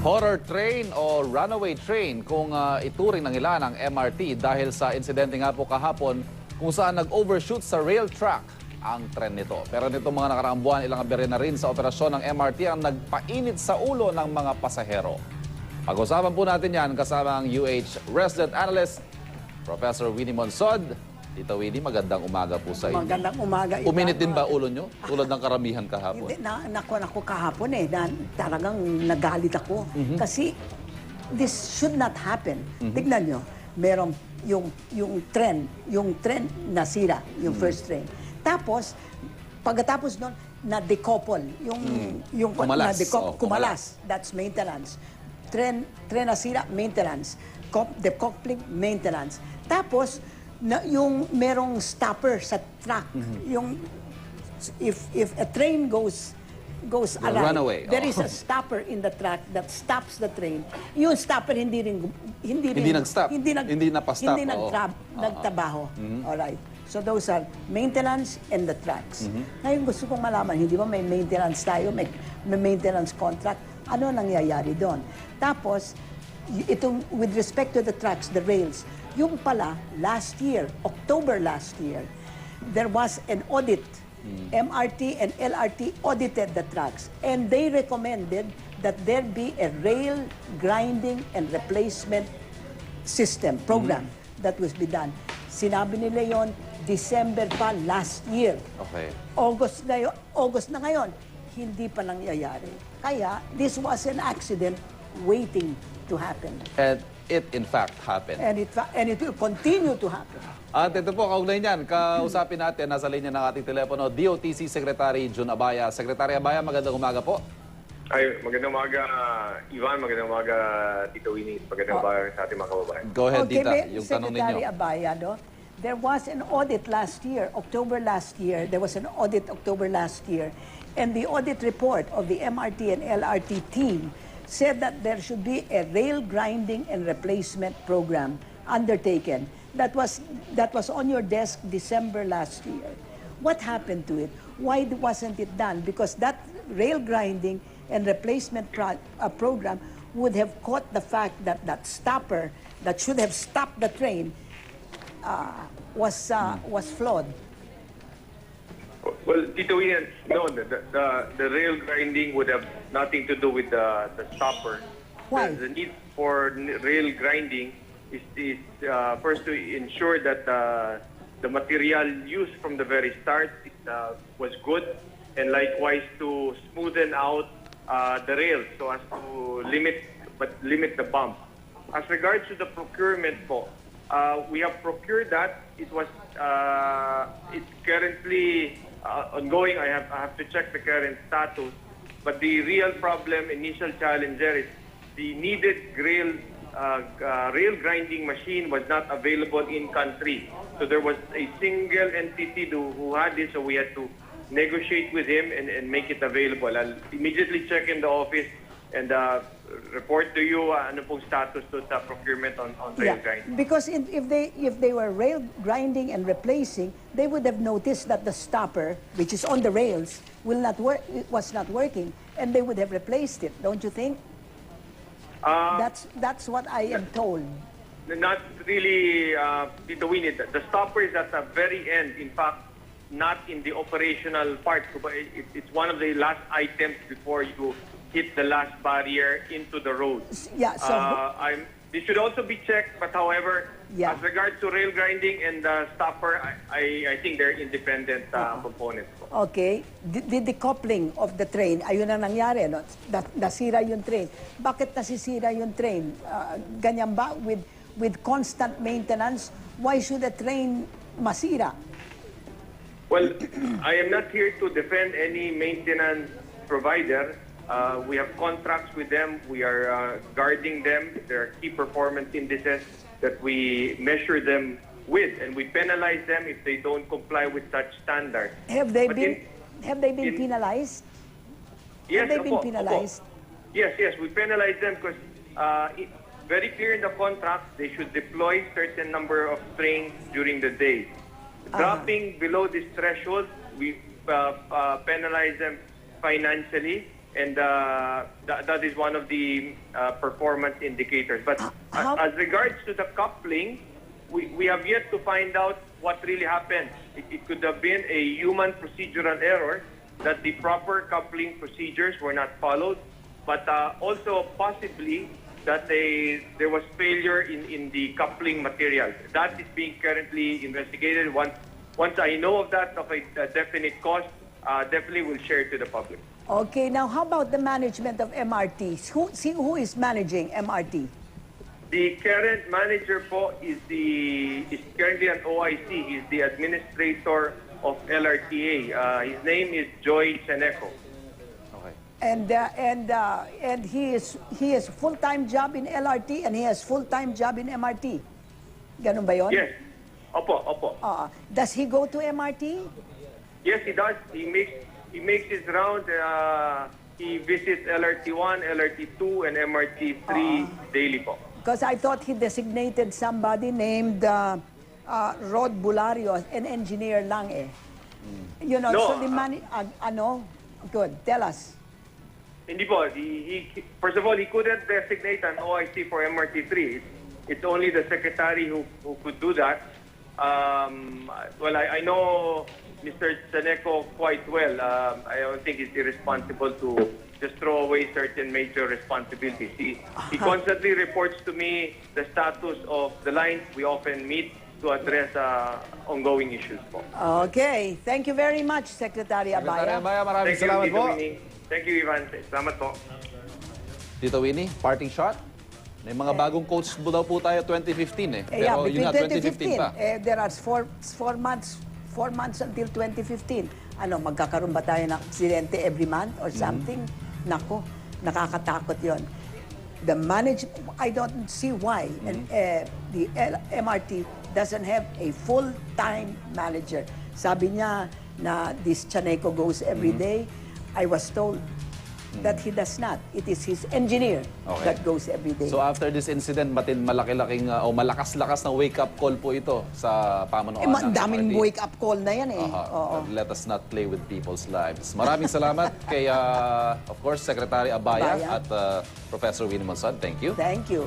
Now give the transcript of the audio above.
Horror train o runaway train kung ituring ng ilan ang MRT dahil sa insidente nga po kahapon kung saan nag-overshoot sa rail track ang tren nito. Pero nitong mga nakaraang buwan, ilang aberya na rin sa operasyon ng MRT ang nagpainit sa ulo ng mga pasahero. Pag-usapan po natin yan kasama ang UH Resident Analyst, Professor Winnie Monsod. Tita Winnie, magandang umaga po sa inyo. Magandang umaga. Uminit din ba ulo nyo? Tulad ng karamihan kahapon? Hindi, nakuha ako kahapon talagang nagalit ako. Kasi this should not happen. Tignan nyo, merong yung tren nasira, yung first train. Tapos, pagkatapos nun, na-decouple. Kumalas. Kumalas. That's maintenance. Tren nasira, maintenance. Decoupling, maintenance. Tapos, yung merong stopper sa track. Yung if a train goes awry, runaway. there is a stopper in the track that stops the train. Yung stopper hindi nag-stop. Hindi napastop. Hindi nagtrabaho. Alright. So those are maintenance and the tracks. Ngayon gusto kong malaman, hindi ba may maintenance tayo, may maintenance contract, ano nangyayari doon? Tapos, itong with respect to the tracks, the rails, yung pala, last year, October last year, there was an audit. MRT and LRT audited the tracks. And they recommended that there be a rail grinding and replacement system, program, that was be done. Sinabi nila yon December pa last year. Okay. August na ngayon, hindi pa nangyayari. Kaya, this was an accident waiting to happen. And it in fact happened. And it will continue to happen. At ito po, kaugnay niyan, kausapin natin, nasa linya ng ating telepono, DOTC Secretary Jun Abaya. Secretary Abaya, magandang umaga po. Ay, magandang umaga, Ivan. Magandang umaga, Tito Winnie. Magandang umaga sa ating mga kababayan. Go ahead, Tita, yung tanong ninyo. Secretary Abaya, there was an audit last year, October last year. There was an audit October last year. And the audit report of the MRT and LRT team said that there should be a rail grinding and replacement program undertaken. That was on your desk December last year. What happened to it? Why wasn't it done? Because that rail grinding and replacement program would have caught the fact that that stopper that should have stopped the train was flawed. Well, Tito Winnie, no, the rail grinding would have nothing to do with the stopper. Why? The need for rail grinding is first to ensure that the material used from the very start was good, and likewise to smoothen out the rails so as to limit the bump. As regards to the procurement po, we have procured that. It was it's currently ongoing. I have to check the current status. But the real problem, initial challenge there is the needed rail grinding machine was not available in country. So there was a single entity who had this, so we had to negotiate with him and make it available. I'll immediately check in the office and report to you ano pong status to sa procurement on rail grinding. Because if they were rail grinding and replacing, they would have noticed that the stopper, which is on the rails, was not working, and they would have replaced it. Don't you think? That's what I am told. Not really, Tito Winnie. The stopper is at the very end. In fact, not in the operational part. It's one of the last items before you hit the last barrier into the road. Yeah, so this should also be checked, but however, as regards to rail grinding and the stopper, I think they're independent components. okay, the decoupling of the train, ayun ang nangyari, no? Nasira yung train. Bakit nasisira yung train? Ganyan ba? With constant maintenance, why should a train masira? Well, I am not here to defend any maintenance provider. We have contracts with them. We are guarding them. There are key performance indices that we measure them with, and we penalize them if they don't comply with such standards. Have they been penalized? Yes, have they been penalized? Yes, we penalize them because it's very clear in the contract they should deploy certain number of trains during the day. Dropping below this threshold, we penalize them financially, and that is one of the performance indicators. But as regards to the coupling, we have yet to find out what really happened. It could have been a human procedural error, that the proper coupling procedures were not followed, but also possibly that there was failure in the coupling material. That is being currently investigated. Once I know of that, of a definite cause, definitely will share it to the public. Okay, now how about the management of MRT? Who is managing MRT? The current manager po is currently an OIC. He's the administrator of LRTA. His name is Joy Seneco. Okay. And he has full-time job in LRT and he has full-time job in MRT. Ganun ba yun? Yes. Opo. Does he go to MRT? Yes, he does. He makes his round. He visits LRT1, LRT2, and MRT3 daily po. Because I thought he designated somebody named Rod Bulario, an engineer lang eh. You know, No, so the good, tell us. Hindi po. First of all, he couldn't designate an OIC for MRT3. It's only the secretary who could do that. Well, I know Mr. Seneco quite well. I don't think it's irresponsible to just throw away certain major responsibilities. He constantly reports to me the status of the lines. We often meet to address ongoing issues po. Okay, thank you very much, Secretary Secretary Abaya. Abaya, maraming Thank you, salamat Tito po. Winnie. Thank you, Ivan. Salamat po. Tito Winnie, parting shot? May mga bagong coach daw po tayo 2015 eh. Yeah, Pero yun between nga, 2015 pa. there are four months until 2015. Ano, magkakaroon ba tayo ng aksidente every month or something? Nako, nakakatakot yon. The I don't see why the MRT doesn't have a full-time manager. Sabi niya na this Chaneco goes every day. I was told that he does not. It is his engineer that goes every day. So after this incident, malaki-laking o malakas-lakas na wake-up call po ito sa pamunuan ng daming MRT. wake-up call na yan eh. Oo. Let us not play with people's lives. Maraming salamat kay, of course, Secretary Abaya. Abaya. At Professor Winnie Monson. Thank you. Thank you.